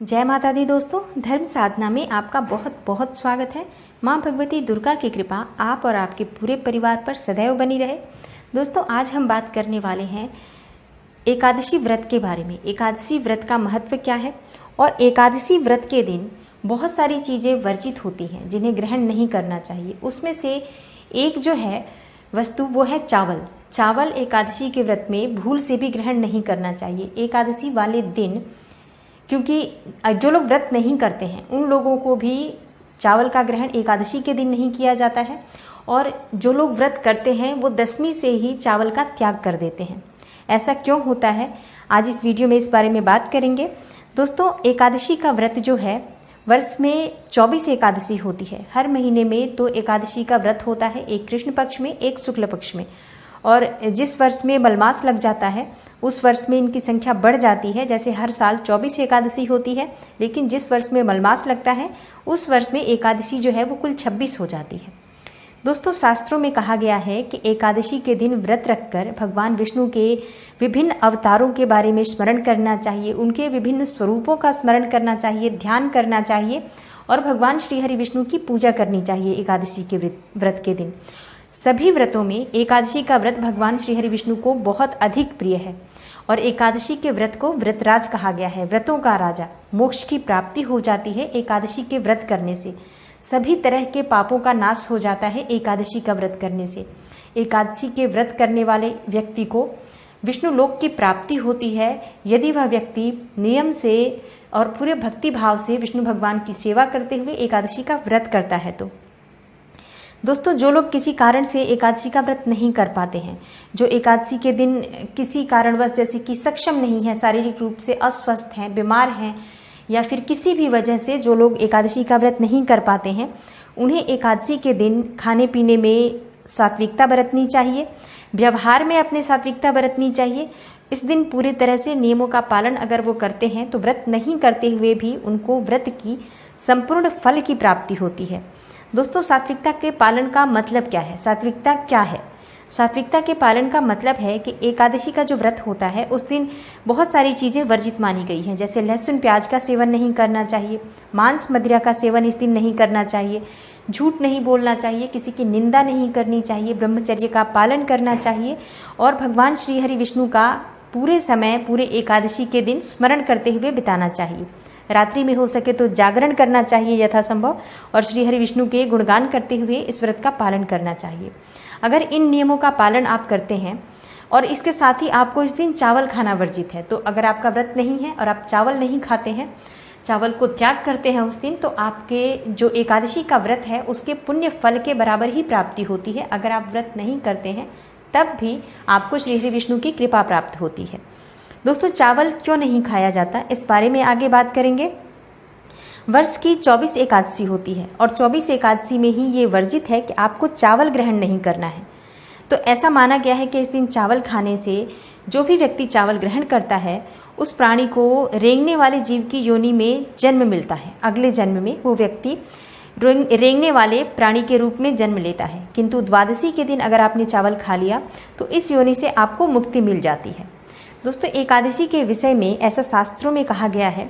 जय माता दी दोस्तों, धर्म साधना में आपका बहुत बहुत स्वागत है। माँ भगवती दुर्गा की कृपा आप और आपके पूरे परिवार पर सदैव बनी रहे। दोस्तों, आज हम बात करने वाले हैं एकादशी व्रत के बारे में। एकादशी व्रत का महत्व क्या है और एकादशी व्रत के दिन बहुत सारी चीज़ें वर्जित होती हैं जिन्हें ग्रहण नहीं करना चाहिए। उसमें से एक जो है वस्तु वो है चावल। चावल एकादशी के व्रत में भूल से भी ग्रहण नहीं करना चाहिए। एकादशी वाले दिन, क्योंकि जो लोग व्रत नहीं करते हैं उन लोगों को भी चावल का ग्रहण एकादशी के दिन नहीं किया जाता है, और जो लोग व्रत करते हैं वो दशमी से ही चावल का त्याग कर देते हैं। ऐसा क्यों होता है, आज इस वीडियो में इस बारे में बात करेंगे। दोस्तों, एकादशी का व्रत जो है वर्ष में 24 एकादशी होती है। हर महीने में 2 एकादशी का व्रत होता है, एक कृष्ण पक्ष में, एक शुक्ल पक्ष में। और जिस वर्ष में मलमास लग जाता है उस वर्ष में इनकी संख्या बढ़ जाती है। जैसे हर साल 24 एकादशी होती है, लेकिन जिस वर्ष में मलमास लगता है उस वर्ष में एकादशी जो है वो कुल 26 हो जाती है। दोस्तों, शास्त्रों में कहा गया है कि एकादशी के दिन व्रत रखकर भगवान विष्णु के विभिन्न अवतारों के बारे में स्मरण करना चाहिए, उनके विभिन्न स्वरूपों का स्मरण करना चाहिए, ध्यान करना चाहिए और भगवान श्री हरि विष्णु की पूजा करनी चाहिए एकादशी के व्रत के दिन। सभी व्रतों में एकादशी का व्रत भगवान श्री हरि विष्णु को बहुत अधिक प्रिय है और एकादशी के व्रत को व्रतराज कहा गया है, व्रतों का राजा। मोक्ष की प्राप्ति हो जाती है एकादशी के व्रत करने से। सभी तरह के पापों का नाश हो जाता है एकादशी का व्रत करने से। एकादशी के व्रत करने वाले व्यक्ति को विष्णु लोक की प्राप्ति होती है यदि वह व्यक्ति नियम से और पूरे भक्ति भाव से विष्णु भगवान की सेवा करते हुए एकादशी का व्रत करता है। तो दोस्तों, जो लोग किसी कारण से एकादशी का व्रत नहीं कर पाते हैं, जो एकादशी के दिन किसी कारणवश जैसे कि सक्षम नहीं है, शारीरिक रूप से अस्वस्थ हैं, बीमार हैं, या फिर किसी भी वजह से जो लोग एकादशी का व्रत नहीं कर पाते हैं, उन्हें एकादशी के दिन खाने पीने में सात्विकता बरतनी चाहिए, व्यवहार में अपने सात्विकता बरतनी चाहिए। इस दिन पूरी तरह से नियमों का पालन अगर वो करते हैं तो व्रत नहीं करते हुए भी उनको व्रत की संपूर्ण फल की प्राप्ति होती है। दोस्तों, सात्विकता के पालन का मतलब क्या है? सात्विकता क्या है? सात्विकता के पालन का मतलब है कि एकादशी का जो व्रत होता है उस दिन बहुत सारी चीज़ें वर्जित मानी गई हैं। जैसे लहसुन प्याज का सेवन नहीं करना चाहिए, मांस मदिरा का सेवन इस दिन नहीं करना चाहिए, झूठ नहीं बोलना चाहिए, किसी की निंदा नहीं करनी चाहिए, ब्रह्मचर्य का पालन करना चाहिए और भगवान श्री हरि विष्णु का पूरे समय पूरे एकादशी के दिन स्मरण करते हुए बिताना चाहिए। रात्रि में हो सके तो जागरण करना चाहिए यथासंभव और श्री हरि विष्णु के गुणगान करते हुए इस व्रत का पालन करना चाहिए। अगर इन नियमों का पालन आप करते हैं और इसके साथ ही आपको इस दिन चावल खाना वर्जित है, तो अगर आपका व्रत नहीं है और आप चावल नहीं खाते हैं, चावल को त्याग करते हैं उस दिन, तो आपके जो एकादशी का व्रत है उसके पुण्य फल के बराबर ही प्राप्ति होती है। अगर आप व्रत नहीं करते हैं तब भी आपको श्री हरि विष्णु की कृपा प्राप्त होती है। दोस्तों, चावल क्यों नहीं खाया जाता इस बारे में आगे बात करेंगे। वर्ष की 24 एकादशी होती है और 24 एकादशी में ही ये वर्जित है कि आपको चावल ग्रहण नहीं करना है। तो ऐसा माना गया है कि इस दिन चावल खाने से जो भी व्यक्ति चावल ग्रहण करता है उस प्राणी को रेंगने वाले जीव की योनि में जन्म मिलता है। अगले जन्म में वो व्यक्ति रेंगने वाले प्राणी के रूप में जन्म लेता है। किंतु द्वादशी के दिन अगर आपने चावल खा लिया तो इस योनि से आपको मुक्ति मिल जाती है। दोस्तों, एकादशी के विषय में ऐसा शास्त्रों में कहा गया है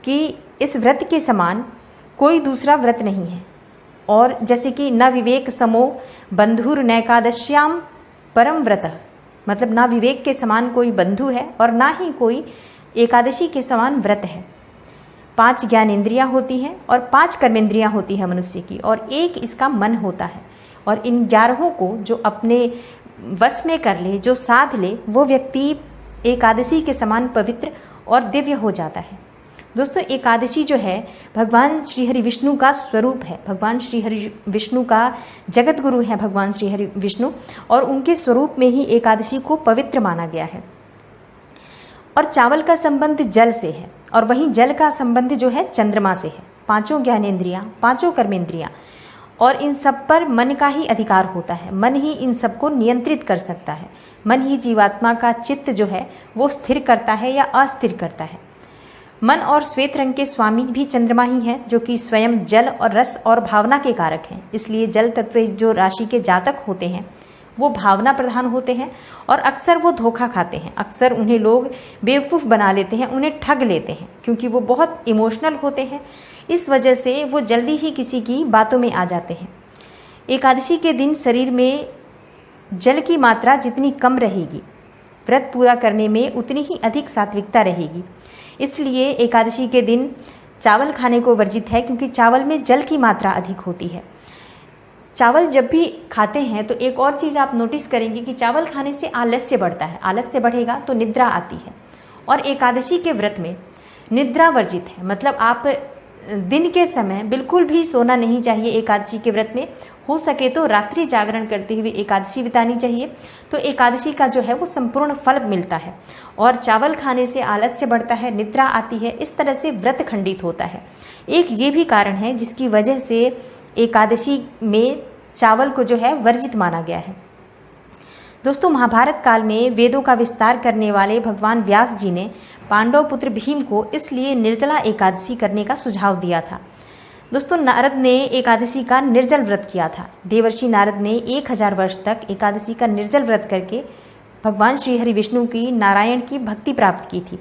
कि इस व्रत के समान कोई दूसरा व्रत नहीं है। और जैसे कि न विवेक समो बंधुर नैकादश्याम परम व्रत, मतलब ना विवेक के समान कोई बंधु है और ना ही कोई एकादशी के समान व्रत है। 5 ज्ञानेंद्रियां होती हैं और 5 कर्मेंद्रियां होती हैं मनुष्य की, और एक इसका मन होता है। और इन 11 को जो अपने वश में कर ले, जो साध ले, वो व्यक्ति एकादशी के समान पवित्र और दिव्य हो जाता है। दोस्तों, एकादशी जो है भगवान श्री हरि विष्णु का स्वरूप है। भगवान श्री हरि विष्णु का जगत गुरु है भगवान श्री हरि विष्णु, और उनके स्वरूप में ही एकादशी को पवित्र माना गया है। और चावल का संबंध जल से है और वहीं जल का संबंध जो है चंद्रमा से है। 5 ज्ञानेंद्रियां, 5 कर्मेंद्रियां, और इन सब पर मन का ही अधिकार होता है। मन ही इन सबको नियंत्रित कर सकता है। मन ही जीवात्मा का चित्त जो है वो स्थिर करता है या अस्थिर करता है। मन और श्वेत रंग के स्वामी भी चंद्रमा ही हैं, जो कि स्वयं जल और रस और भावना के कारक हैं। इसलिए जल तत्व जो राशि के जातक होते हैं वो भावना प्रधान होते हैं और अक्सर वो धोखा खाते हैं। अक्सर उन्हें लोग बेवकूफ़ बना लेते हैं, उन्हें ठग लेते हैं, क्योंकि वो बहुत इमोशनल होते हैं। इस वजह से वो जल्दी ही किसी की बातों में आ जाते हैं। एकादशी के दिन शरीर में जल की मात्रा जितनी कम रहेगी, व्रत पूरा करने में उतनी ही अधिक सात्विकता रहेगी। इसलिए एकादशी के दिन चावल खाने को वर्जित है, क्योंकि चावल में जल की मात्रा अधिक होती है। चावल जब भी खाते हैं तो एक और चीज़ आप नोटिस करेंगे कि चावल खाने से आलस्य बढ़ता है। आलस्य बढ़ेगा तो निद्रा आती है, और एकादशी के व्रत में निद्रा वर्जित है। मतलब आप दिन के समय बिल्कुल भी सोना नहीं चाहिए। एकादशी के व्रत में हो सके तो रात्रि जागरण करते हुए एकादशी बितानी चाहिए, तो एकादशी का जो है वो संपूर्ण फल मिलता है। और चावल खाने से आलस्य बढ़ता है, निद्रा आती है, इस तरह से व्रत खंडित होता है। एक ये भी कारण है जिसकी वजह से एकादशी में चावल को जो है वर्जित माना गया है। दोस्तों, महाभारत काल में वेदों का विस्तार करने वाले भगवान व्यास जी ने पांडव पुत्र भीम को इसलिए निर्जला एकादशी करने का सुझाव दिया था। दोस्तों, नारद ने एकादशी का निर्जल व्रत किया था। देवर्षि नारद ने 1000 वर्ष तक एकादशी का निर्जल व्रत करके भगवान श्री हरि विष्णु की, नारायण की भक्ति प्राप्त की थी,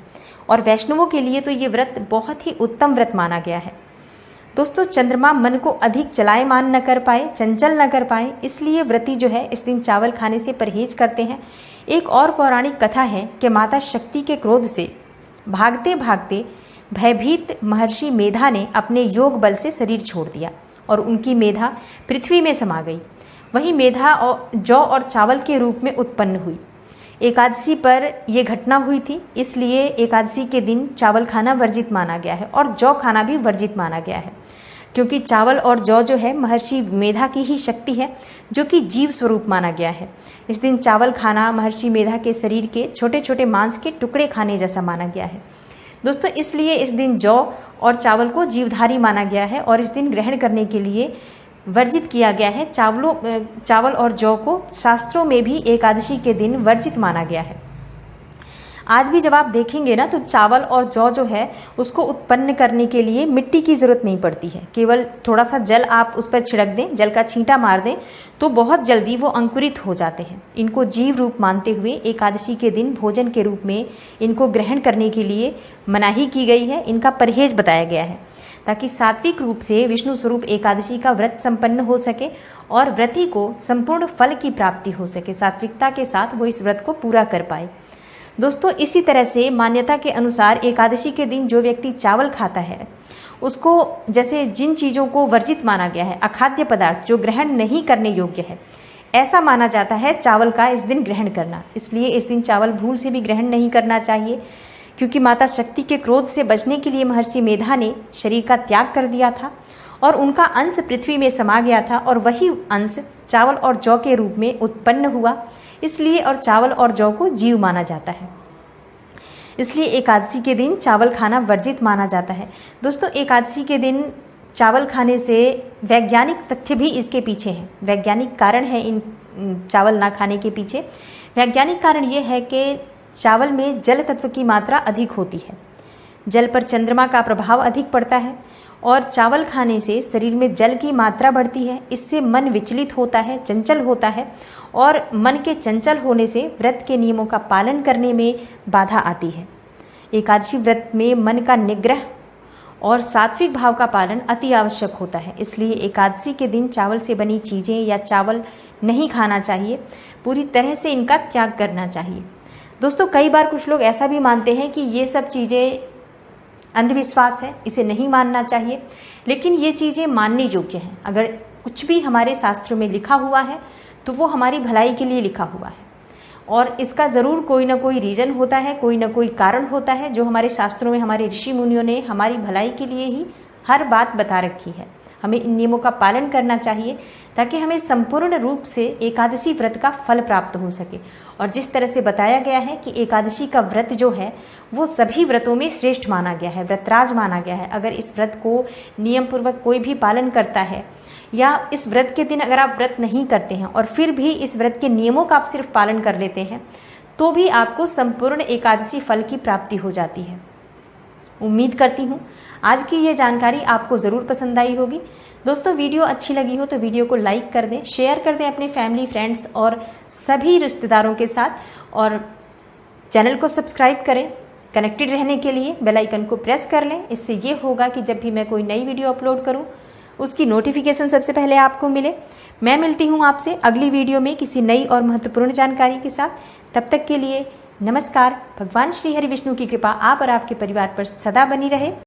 और वैष्णवों के लिए तो ये व्रत बहुत ही उत्तम व्रत माना गया है। दोस्तों, चंद्रमा मन को अधिक चलायमान न कर पाए, चंचल न कर पाए, इसलिए व्रती जो है इस दिन चावल खाने से परहेज करते हैं। एक और पौराणिक कथा है कि माता शक्ति के क्रोध से भागते भागते भयभीत महर्षि मेधा ने अपने योग बल से शरीर छोड़ दिया और उनकी मेधा पृथ्वी में समा गई। वही मेधा जौ और चावल के रूप में उत्पन्न हुई। एकादशी पर यह घटना हुई थी, इसलिए एकादशी के दिन चावल खाना वर्जित माना गया है और जौ खाना भी वर्जित माना गया है, क्योंकि चावल और जौ जो है महर्षि मेधा की ही शक्ति है, जो कि जीव स्वरूप माना गया है। इस दिन चावल खाना महर्षि मेधा के शरीर के छोटे छोटे मांस के टुकड़े खाने जैसा माना गया है। दोस्तों, इसलिए इस दिन जौ और चावल को जीवधारी माना गया है और इस दिन ग्रहण करने के लिए वर्जित किया गया है। चावल और जौ को शास्त्रों में भी एकादशी के दिन वर्जित माना गया है। आज भी जब आप देखेंगे ना, तो चावल और जौ जो है उसको उत्पन्न करने के लिए मिट्टी की ज़रूरत नहीं पड़ती है। केवल थोड़ा सा जल आप उस पर छिड़क दें, जल का छींटा मार दें, तो बहुत जल्दी वो अंकुरित हो जाते हैं। इनको जीव रूप मानते हुए एकादशी के दिन भोजन के रूप में इनको ग्रहण करने के लिए मनाही की गई है, इनका परहेज बताया गया है, ताकि सात्विक रूप से विष्णु स्वरूप एकादशी का व्रत संपन्न हो सके और व्रती को संपूर्ण फल की प्राप्ति हो सके। सात्विकता के साथ वो इस व्रत को पूरा कर पाए। दोस्तों, इसी तरह से मान्यता के अनुसार एकादशी के दिन जो व्यक्ति चावल खाता है उसको, जैसे जिन चीज़ों को वर्जित माना गया है, अखाद्य पदार्थ जो ग्रहण नहीं करने योग्य है, ऐसा माना जाता है चावल का इस दिन ग्रहण करना। इसलिए इस दिन चावल भूल से भी ग्रहण नहीं करना चाहिए, क्योंकि माता शक्ति के क्रोध से बचने के लिए महर्षि मेधा ने शरीर का त्याग कर दिया था और उनका अंश पृथ्वी में समा गया था, और वही अंश चावल और जौ के रूप में उत्पन्न हुआ। इसलिए और चावल और जौ को जीव माना जाता है, इसलिए एकादशी के दिन चावल खाना वर्जित माना जाता है। दोस्तों, एकादशी के दिन चावल खाने से वैज्ञानिक तथ्य भी इसके पीछे हैं। वैज्ञानिक कारण है इन चावल ना खाने के पीछे। वैज्ञानिक कारण ये है कि चावल में जल तत्व की मात्रा अधिक होती है, जल पर चंद्रमा का प्रभाव अधिक पड़ता है, और चावल खाने से शरीर में जल की मात्रा बढ़ती है। इससे मन विचलित होता है, चंचल होता है, और मन के चंचल होने से व्रत के नियमों का पालन करने में बाधा आती है। एकादशी व्रत में मन का निग्रह और सात्विक भाव का पालन अति आवश्यक होता है। इसलिए एकादशी के दिन चावल से बनी चीज़ें या चावल नहीं खाना चाहिए, पूरी तरह से इनका त्याग करना चाहिए। दोस्तों, कई बार कुछ लोग ऐसा भी मानते हैं कि ये सब चीज़ें अंधविश्वास है, इसे नहीं मानना चाहिए, लेकिन ये चीज़ें मानने योग्य हैं। अगर कुछ भी हमारे शास्त्रों में लिखा हुआ है तो वो हमारी भलाई के लिए लिखा हुआ है, और इसका ज़रूर कोई ना कोई रीज़न होता है, कोई ना कोई कारण होता है, जो हमारे शास्त्रों में हमारे ऋषि मुनियों ने हमारी भलाई के लिए ही हर बात बता रखी है। हमें इन नियमों का पालन करना चाहिए ताकि हमें संपूर्ण रूप से एकादशी व्रत का फल प्राप्त हो सके। और जिस तरह से बताया गया है कि एकादशी का व्रत जो है वो सभी व्रतों में श्रेष्ठ माना गया है, व्रतराज माना गया है। अगर इस व्रत को नियम पूर्वक कोई भी पालन करता है, या इस व्रत के दिन अगर आप व्रत नहीं करते हैं और फिर भी इस व्रत के नियमों का आप सिर्फ पालन कर लेते हैं, तो भी आपको संपूर्ण एकादशी फल की प्राप्ति हो जाती है। उम्मीद करती हूँ आज की ये जानकारी आपको ज़रूर पसंद आई होगी। दोस्तों, वीडियो अच्छी लगी हो तो वीडियो को लाइक कर दें, शेयर कर दें अपने फैमिली, फ्रेंड्स और सभी रिश्तेदारों के साथ, और चैनल को सब्सक्राइब करें। कनेक्टेड रहने के लिए बेल आइकन को प्रेस कर लें। इससे ये होगा कि जब भी मैं कोई नई वीडियो अपलोड करूं उसकी नोटिफिकेशन सबसे पहले आपको मिले। मैं मिलती हूं आपसे अगली वीडियो में किसी नई और महत्वपूर्ण जानकारी के साथ। तब तक के लिए नमस्कार। भगवान श्री हरि विष्णु की कृपा आप और आपके परिवार पर सदा बनी रहे।